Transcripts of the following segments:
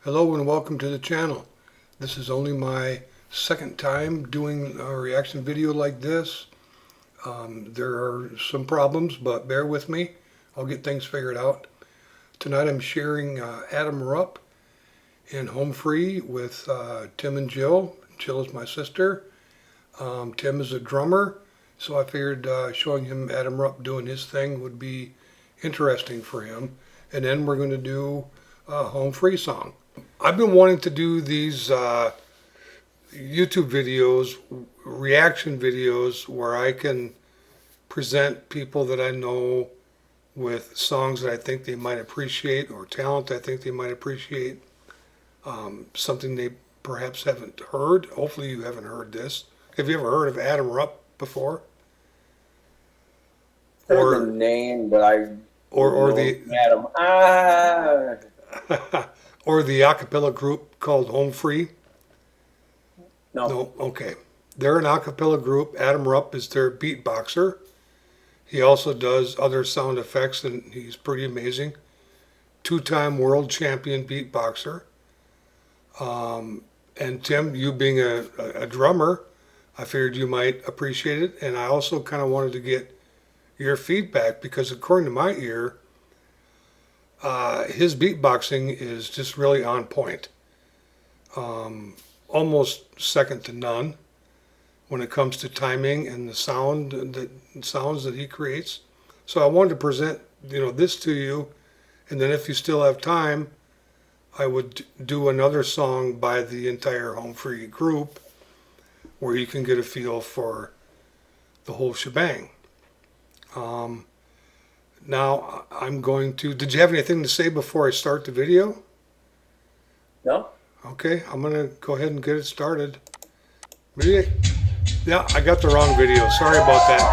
Hello and welcome to the channel. This is only my second time doing a reaction video like this. There are some problems, but bear with me. I'll get things figured out. Tonight I'm sharing Adam Rupp in Home Free with Tim and Jill. Jill is my sister. Tim is a drummer, so I figured showing him Adam Rupp doing his thing would be interesting for him. And then we're going to do a Home Free song. I've been wanting to do these YouTube videos, reaction videos, where I can present people that I know with songs that I think they might appreciate or talent I think they might appreciate. Something they perhaps haven't heard. Hopefully you haven't heard this. Have you ever heard of Adam Rupp before? Heard the name, but or the Adam. or the a cappella group called Home Free? No. No, okay. They're an a cappella group. Adam Rupp is their beatboxer. He also does other sound effects, and he's pretty amazing. Two-time world champion beatboxer. And Tim, you being a drummer, I figured you might appreciate it. And I also kind of wanted to get your feedback because according to my ear, his beatboxing is just really on point. Almost second to none when it comes to timing and the sounds that he creates. So I wanted to present, this to you, and then if you still have time, I would do another song by the entire Home Free group where you can get a feel for the whole shebang. Now I'm going to, did you have anything to say before I start the video? No. Okay, I'm going to go ahead and get it started. Maybe, yeah, I got the wrong video. Sorry about that.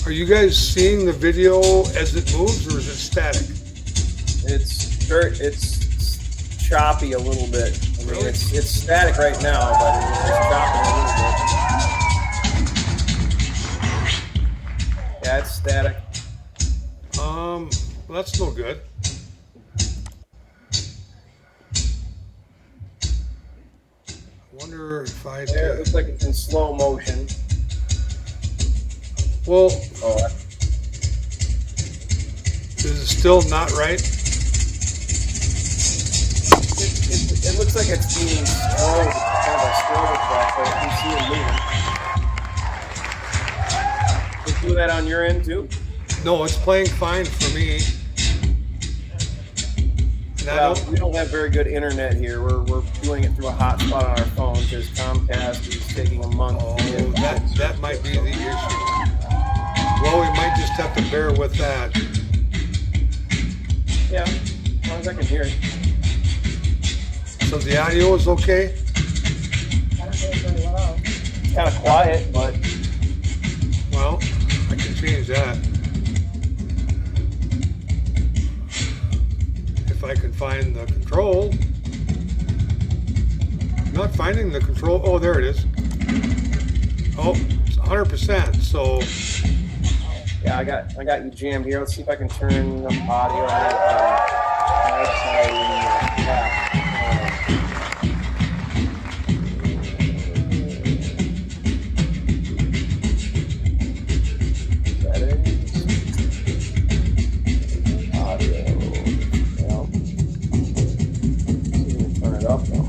Are you guys seeing the video as it moves, or is it static? It's choppy a little bit. I mean, Really? it's static right now, but it's choppy a little bit. Yeah, it's static. Well, that's no good. I wonder if I There, it looks like it's in slow motion. Well, Oh, is it still not right? it looks like it's being slow, kind of a slow track, but you see it moving. Did you do that on your end too? No, it's playing fine for me. And Well, we don't have very good internet here. We're doing it through a hotspot on our phone because Comcast is taking a month. Oh, that might be the issue. Well, we might just have to bear with that. Yeah, as long as I can hear it. So the audio is okay? I don't hear it very well. It's kind of quiet, but Well, I can change that. If I can find the control. I'm not finding the control. Oh, there it is. Oh, it's 100%. So, yeah, I got you jammed here. Let's see if I can turn the audio on that. Audio. Well, see if we can turn it up though.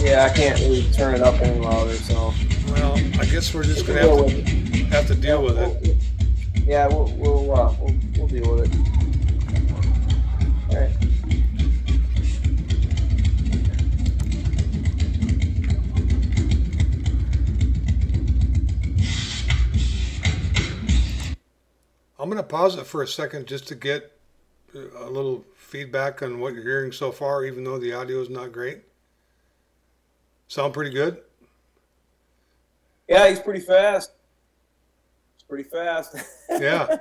Yeah, I can't really turn it up any louder, so. well, I guess we're just going We'll to have to deal with it. Yeah, we'll deal with it. All right. I'm going to pause it for a second just to get a little feedback on what you're hearing so far, even though the audio is not great. Sound pretty good? Yeah, he's pretty fast. He's pretty fast. Yeah.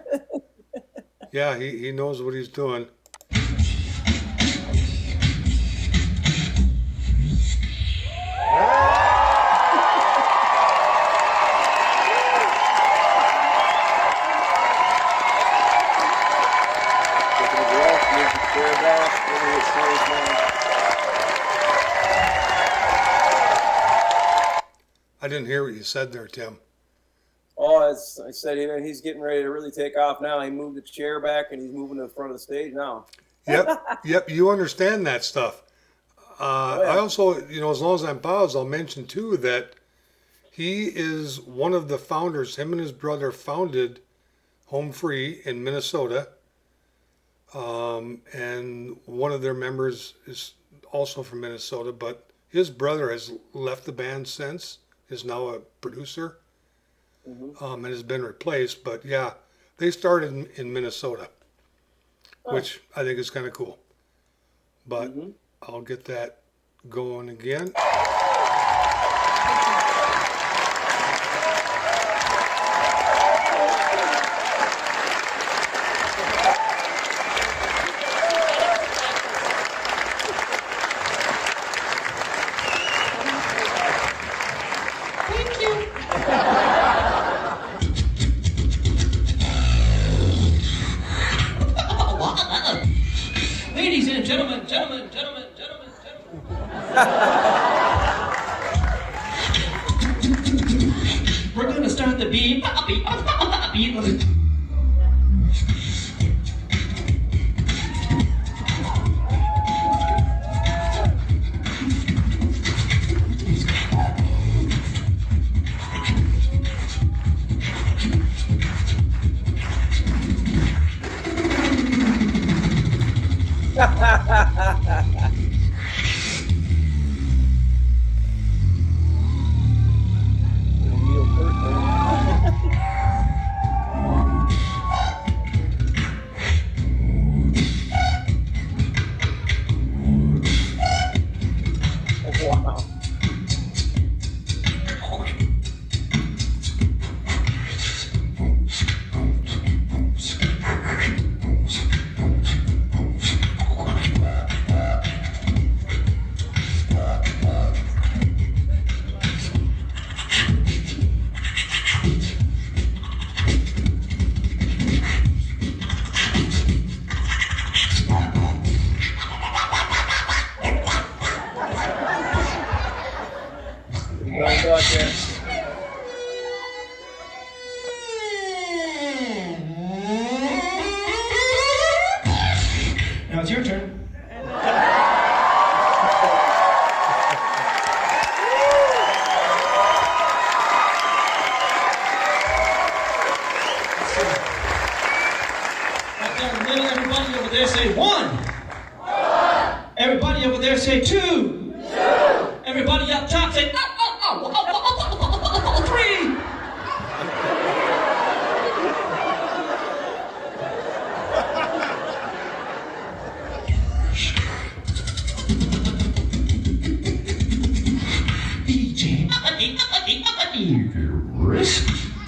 Yeah, he knows what he's doing. definitely his first one. I didn't hear what you said there, Tim. Oh, as I said, he's getting ready to really take off now. He moved the chair back and he's moving to the front of the stage now. Yep, you understand that stuff. Oh, yeah. I also, as long as I'm paused, I'll mention too that he is one of the founders. Him and his brother founded Home Free in Minnesota. And one of their members is also from Minnesota, but his brother has left the band since, is now a producer, and has been replaced. But yeah, they started in Minnesota, which I think is kind of cool. But I'll get that going again. Ladies and gentlemen. We're gonna start the beat. Wow. Don't go out there. Now it's your turn. Up there in the middle, everybody over there say one. Everybody over there say two. Everybody up top say three.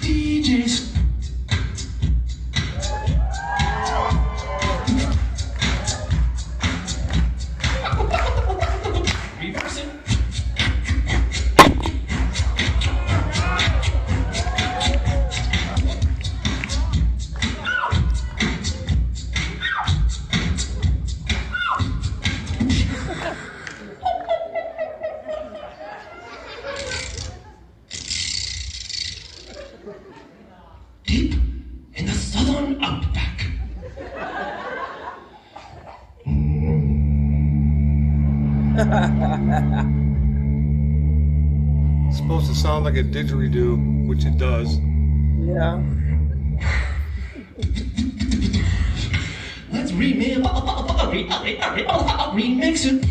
DJs. Reverse it. Deep in the southern outback. It's supposed to sound like a didgeridoo, which it does. Yeah. Let's remix it.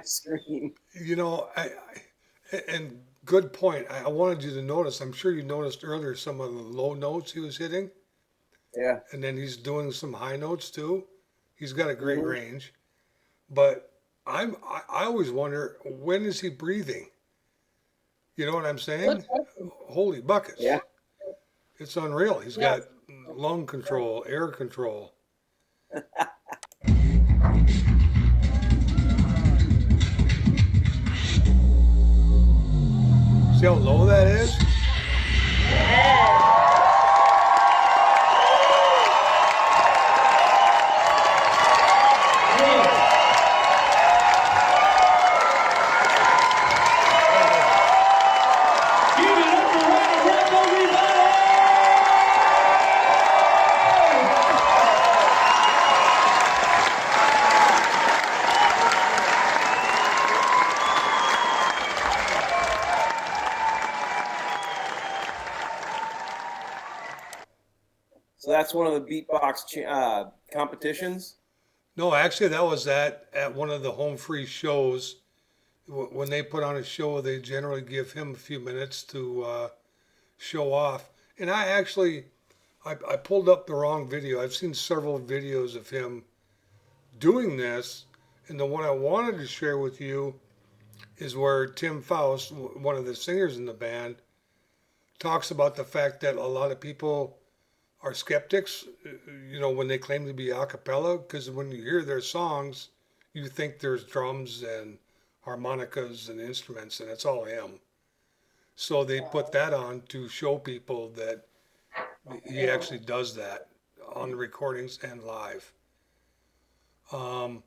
screen. You know, and good point. I wanted you to notice. I'm sure you noticed earlier some of the low notes he was hitting, Yeah. and then he's doing some high notes too. He's got a great Mhm. range, but I always wonder, when is he breathing? You know what I'm saying? Good question. Holy buckets! Yeah. It's unreal. He's Yes. got lung control, air control. See how low that is? Give it up for Adam Rupp, everybody! So that's one of the beatbox competitions. No, actually, that was at one of the home free shows. When they put on a show, they generally give him a few minutes to show off. And I pulled up the wrong video. I've seen several videos of him doing this, and the one I wanted to share with you is where Tim Faust, one of the singers in the band, talks about the fact that a lot of people are skeptics, when they claim to be a cappella, because when you hear their songs, you think there's drums and harmonicas and instruments, and it's all him. So they put that on to show people that he actually does that on the recordings and live. Do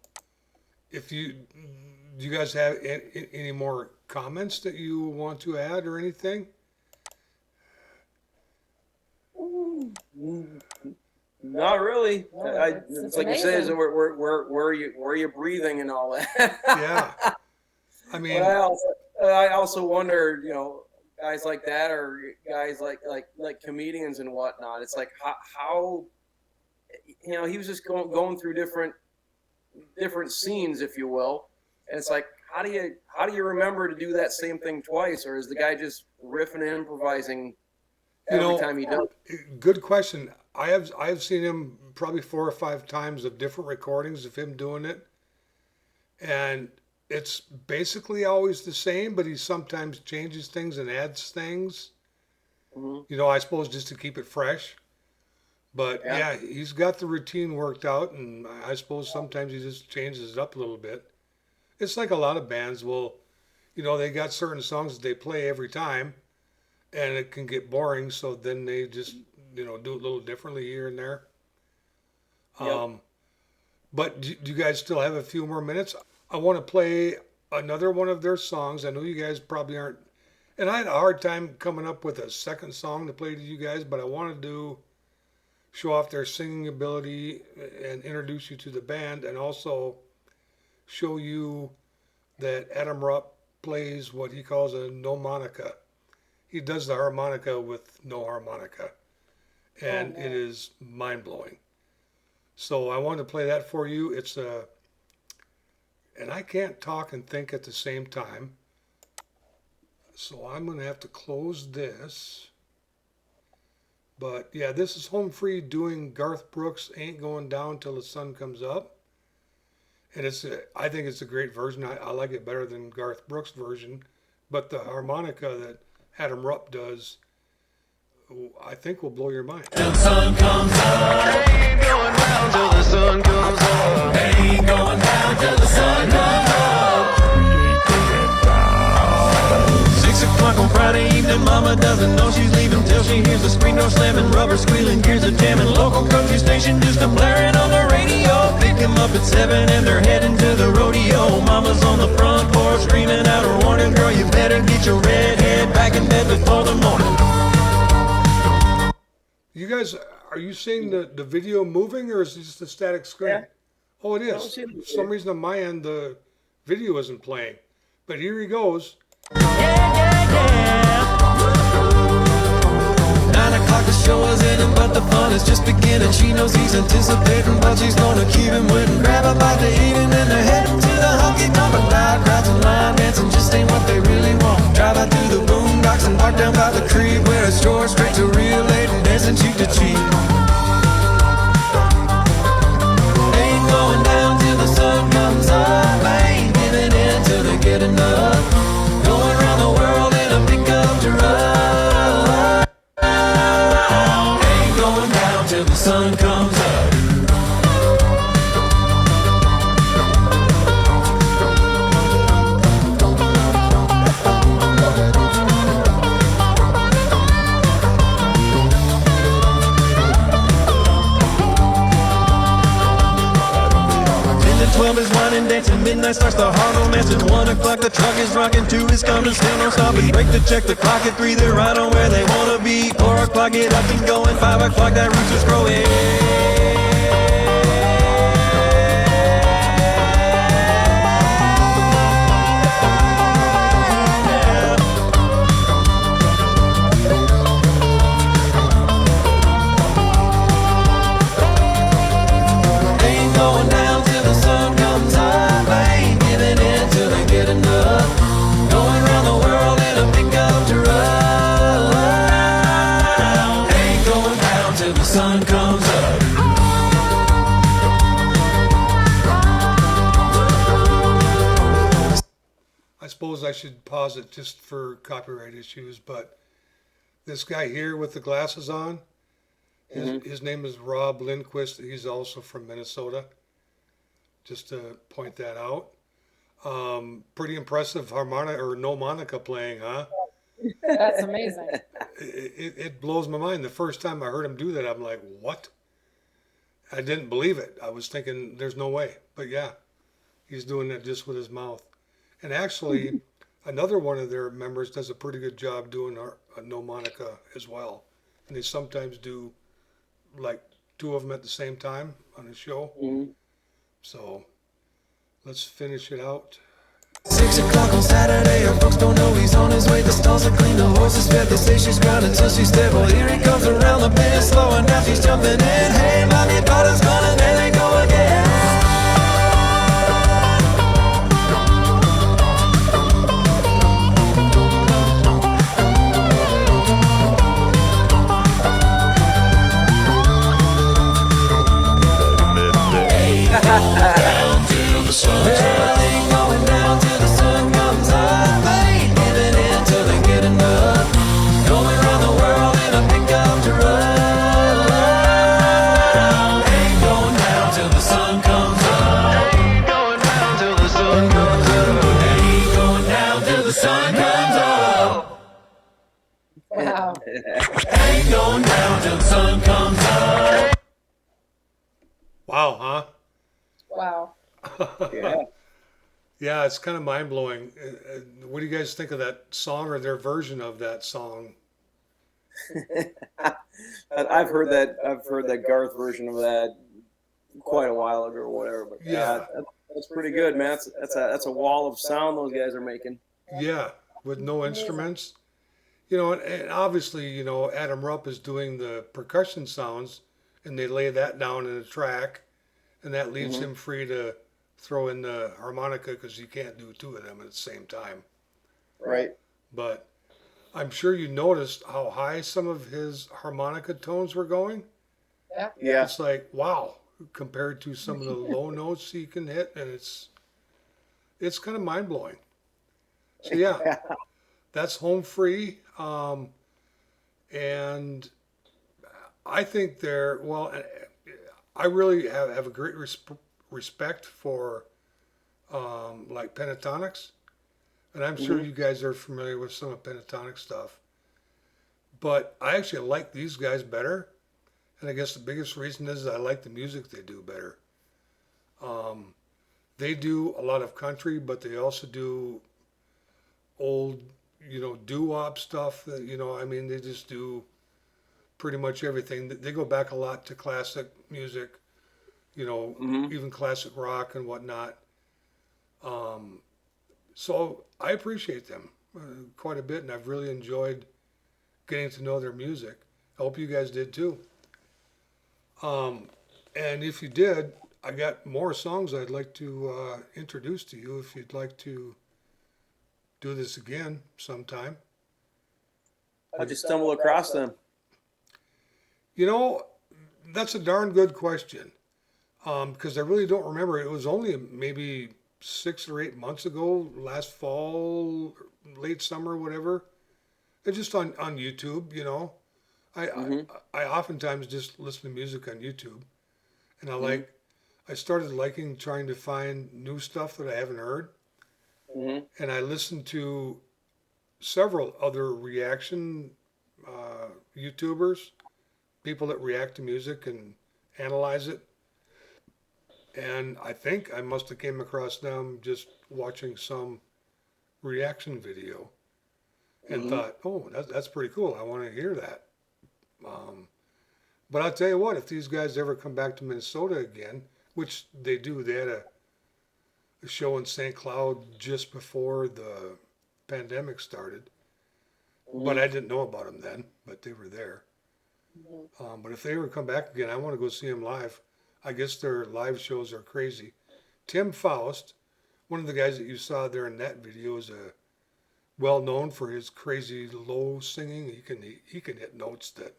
you guys have any more comments that you want to add or anything? Not really. It's like you said, amazing. where are you breathing and all that? Yeah. I mean, But I also wonder, guys like that, or guys like comedians and whatnot. It's like how he was just going through different scenes, if you will, and it's like how do you remember to do that same thing twice, or is the guy just riffing and improvising every time he does? good question. I have seen him probably 4 or 5 times of different recordings of him doing it, and it's basically always the same, but he sometimes changes things and adds things. Mm-hmm. I suppose just to keep it fresh. But Yeah. he's got the routine worked out, and I suppose sometimes he just changes it up a little bit. It's like a lot of bands will, they got certain songs that they play every time, and it can get boring, so then they just, do it a little differently here and there. Yep. But do you guys still have a few more minutes? I want to play another one of their songs. I know you guys probably aren't, and I had a hard time coming up with a second song to play to you guys, but I wanted to show off their singing ability and introduce you to the band, and also show you that Adam Rupp plays what he calls a no monica. He does the harmonica with no harmonica, and it is mind-blowing. So I wanted to play that for you. And I can't talk and think at the same time, so I'm going to have to close this. But yeah, this is Home Free doing Garth Brooks' Ain't Going Down Till the Sun Comes Up. And I think it's a great version. I like it better than Garth Brooks' version. But the harmonica that Adam Rupp does, I think will blow your mind. Till the sun comes up. Ain't going down till the sun comes up. Ain't going down till the sun comes up. 6 o'clock on Friday evening, mama doesn't know she's leaving till she hears the screen door slamming, rubber squealing, gears are jamming, local country station just a blaring on the radio. Pick 'em up at 7 and they're heading to the rodeo. Mama's on the front porch screaming out her warning, girl, you better get your red head back in bed before the morning. You guys, are you seeing the video moving, or is it just a static screen? Yeah. Oh, it I don't is. see it. For some reason on my end, the video isn't playing. But here he goes. Yeah, yeah, yeah. 9 o'clock, the show is ending, but the fun is just beginning. She knows he's anticipating, but she's gonna keep him waiting. Grab a bite to eat and then they're heading to the honky tonk. But loud crowds and line dancing just ain't what they really want. Drive out through the boondocks and park down by the creek, where it's short straight to real late and dancing cheek to cheek. Ain't going down till the sun comes up. Ain't giving in till they get enough. Going around the world in a pickup truck. Ain't going down till the sun comes up. Is winding, dancing, midnight starts the hard romance. At 1 o'clock the truck is rocking, 2 is coming, still no stopping. Break to check the clock at 3, they're right on where they wanna be. 4 o'clock get up and going, 5 o'clock that rooster's crowing. Ain't going down till the sun comes up. Ain't giving in till they get enough. Going around the world in a pickup truck. Ain't going down till the sun comes up. I suppose I should pause it just for copyright issues, but this guy here with the glasses on, his name is Rob Lindquist. He's also from Minnesota. Just to point that out. Pretty impressive harmonica or no monica playing, huh? That's amazing. It blows my mind. The first time I heard him do that, I'm like, what? I didn't believe it. I was thinking, there's no way. But yeah, he's doing that just with his mouth. And actually, another one of their members does a pretty good job doing a no monica as well. And they sometimes do like 2 of them at the same time on a show. So let's finish it out. 6 o'clock on Saturday, her folks don't know he's on his way. The stalls are clean, the horses fed. They say she's grounded till she's dead. Well, here he comes around the bend, slowing down, she's jumping in. Hey, mommy, daughter's gonna, there they go again. Well, ain't going down till the sun comes up. Ain't giving in till they get enough. Going around the world in a pickup truck. Ain't going down till the sun comes up. Ain't going down till the sun comes up. Ain't going down till the sun comes up. Wow. Ain't going down till the sun comes up. Wow, huh? Wow. Yeah. Yeah, it's kind of mind blowing. What do you guys think of that song or their version of that song? I've heard that Garth version of that quite a while ago or whatever. But Yeah. that's pretty good, man. That's a wall of sound those guys are making. Yeah, with no instruments. You know, and obviously, you know, Adam Rupp is doing the percussion sounds, and they lay that down in a track, and that leaves him free to throw in the harmonica because you can't do 2 of them at the same time. Right. But I'm sure you noticed how high some of his harmonica tones were going. Yeah. Yeah. It's like, wow, compared to some of the low notes he can hit, and it's kind of mind blowing. So yeah, that's home free, and I think I really have a great respect for like pentatonics, and I'm sure you guys are familiar with some of pentatonic stuff. But I actually like these guys better, and I guess the biggest reason is I like the music they do better. They do a lot of country, but they also do old, you know, doo-wop stuff. You know, I mean, they just do pretty much everything. They go back a lot to classic music, you know, even classic rock and whatnot. So I appreciate them quite a bit, and I've really enjoyed getting to know their music. I hope you guys did too. And if you did, I got more songs I'd like to introduce to you if you'd like to do this again sometime. How'd you stumble across them? You know, that's a darn good question. Because I really don't remember. It was only maybe 6 or 8 months ago, last fall, late summer, whatever. It's just on YouTube, you know. I oftentimes just listen to music on YouTube. And I started liking trying to find new stuff that I haven't heard. And I listened to several other reaction YouTubers, people that react to music and analyze it. And I think I must have came across them just watching some reaction video and thought, oh, that's pretty cool. I want to hear that. But I'll tell you what, if these guys ever come back to Minnesota again, which they do, they had a show in St. Cloud just before the pandemic started. But I didn't know about them then, but they were there. But if they ever come back again, I want to go see them live. I guess their live shows are crazy. Tim Faust, one of the guys that you saw there in that video, is well known for his crazy low singing. He can hit notes that.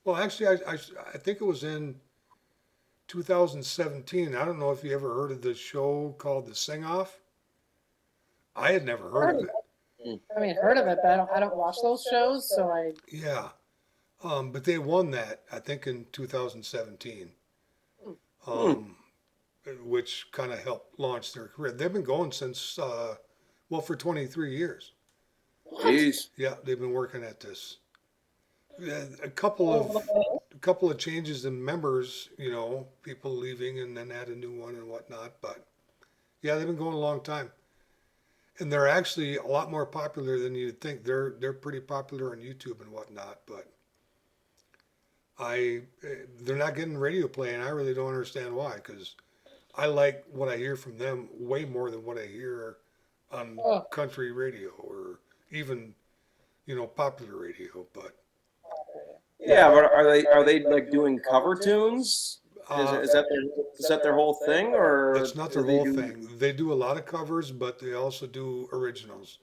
Well, actually, I think it was in 2017. I don't know if you ever heard of the show called The Sing Off. I had never heard of it. I mean, heard of it, but I don't watch those shows, so I. Yeah, but they won that I think in 2017. Which kind of helped launch their career. They've been going since, for 23 years. Jeez. Yeah, they've been working at this. A couple of changes in members, you know, people leaving and then add a new one and whatnot. But yeah, they've been going a long time, and they're actually a lot more popular than you'd think. They're pretty popular on YouTube and whatnot, but they're not getting radio play, and I really don't understand why, because I like what I hear from them way more than what I hear on country radio or even, you know, popular radio. But yeah, but are they like doing cover tunes? Is that their whole thing, or it's not their whole thing. They do a lot of covers, but they also do originals,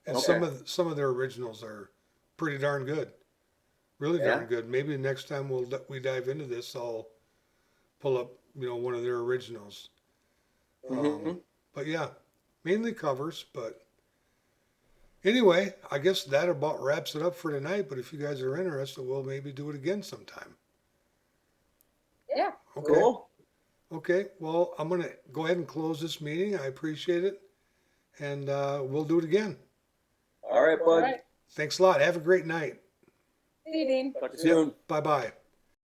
and some of their originals are pretty darn good. Really darn good. Maybe next time we dive into this, I'll pull up, you know, one of their originals. But yeah, mainly covers. But anyway, I guess that about wraps it up for tonight. But if you guys are interested, we'll maybe do it again sometime. Yeah. Okay. Cool. Okay. Well, I'm gonna go ahead and close this meeting. I appreciate it, and we'll do it again. All right, bud. All right. Thanks a lot. Have a great night. See you, Dean. Talk to you soon. Bye bye.